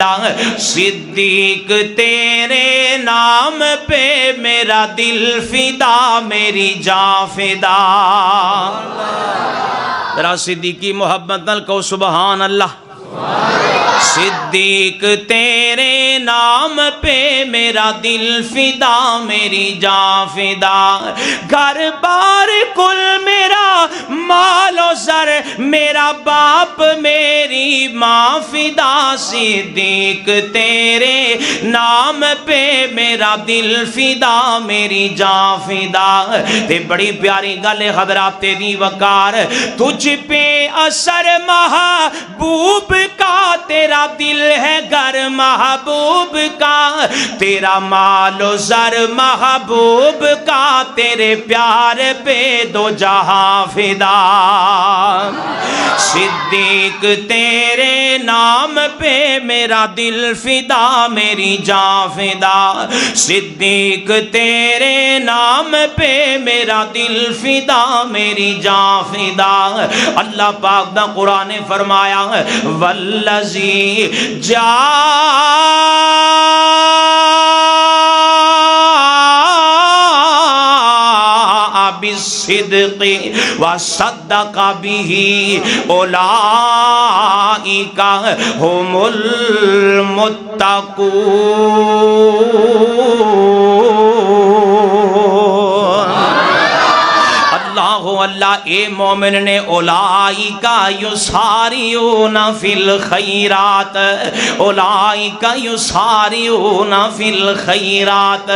صدیق تیرے نام پہ میرا دل فدا، میری جان فدا۔ ذرا صدیقی محبت نال کہو سبحان اللہ۔ صدیق تیرے نام پہ میرا دل فدا، میری جان فدا۔ گھر بار کل میرا مال و زر، میرا باپ میری ماں فدا۔ صدیق تیرے نام پہ میرا دل فدا، میری جان فدا۔ تے بڑی پیاری گل ہے حضرات دی وقار، تجھ پہ اثر محبوب کا، تیرا دل ہے گھر محبوب کا، تیرا مال و زر محبوب کا، تیرے پیار پہ دو جہاں فدا۔ صدیق تیرے نام پہ میرا دل فدا، میری جان فدا۔ صدیق تیرے نام پہ میرا دل فدا، میری جان فدا۔ اللہ پاک دا قرآن نے فرمایا والذی جاء بالصدق وصدق به اولئک هم المتقون۔ اللہ اے مومن نے اولائکا یساریون فی الخیرات، اولائکا یساریون فی الخیرات،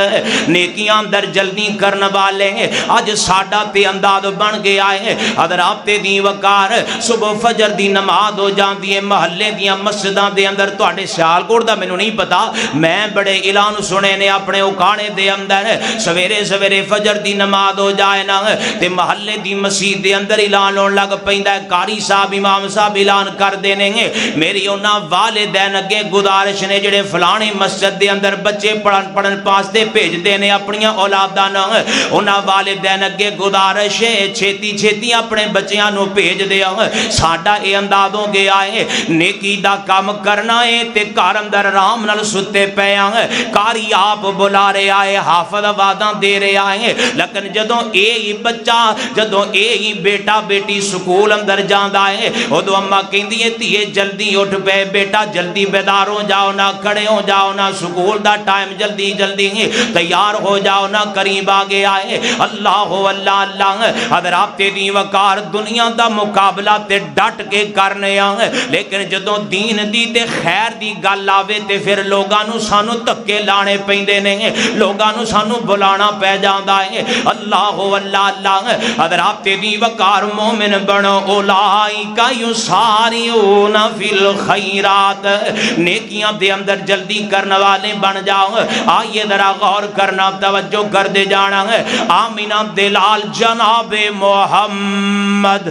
نیکیاں اندر جلدی کرن والے اج ساڈا تے انداز بن گیا ہے۔ حضرات دی وقار صبح فجر دی نماز ہو جاندی ہے محلے دیاں مسجداں دے اندر، تواڈے سیالکوٹ دا مینوں نہیں پتا، میں بڑے اعلان سنے نے اپنے اوکانے دے اندر، سویرے سویرے فجر دی نماز ہو جائے نا تے محلے دی مسجد دے اندر اعلان ہون لگ پیندا ہے، قاری صاحب امام صاحب اعلان کر دینے گے، میری انہاں والدین اگے گزارش نے جڑے فلانے مسجد دے اندر بچے پڑھن پاستے بھیج دینے اپنیاں اولاداں نوں، انہاں والدین اگے گزارش ہے چھیتی چھیتی اپنے بچیاں نوں بھیج دیو۔ ساڈا اے انداز ہو گیا ہے نیکی دا کام کرنا ہے تے گھر اندر آرام نال ستے پے ہیں، قاری آپ بلا رہا ہے، حافظ آوازاں دے رہا ہے، لیکن جدوں اے ہی بچہ جدوں اے ہی بیٹا بیٹی سکول اندر جاندا ہے، ادو اما کہندی ہے تیے جلدی اٹھ پے بیٹا، جلدی بیدار ہو جاؤ نا، کھڑے ہو جاؤ نا، سکول دا ٹائم جلدی جلدی تیار ہو جاؤ نا، قریب آ گیا ہے۔ اللہ اللہ اللہ، حضرات دی وقار دنیا دا مقابلہ تے ڈٹ کے کرنے آئے، لیکن جدوں دین دی تے خیر دی گل آوے تے پھر لوگاں نو سانو دھکے لانے پیندے نے، لوگاں نو سانو بلانا پہ جاندا ہے۔ اللہ اللہ اللہ، حضرات دی وقار مومن بنو، اولائکا یساریون فی الخیرات، نیکیاں دے اندر جلدی کرنے والے بن جاؤ۔ آئیے ذرا غور کرنا، توجہ کر دے جانا ہے، آمینہ دلال جناب محمد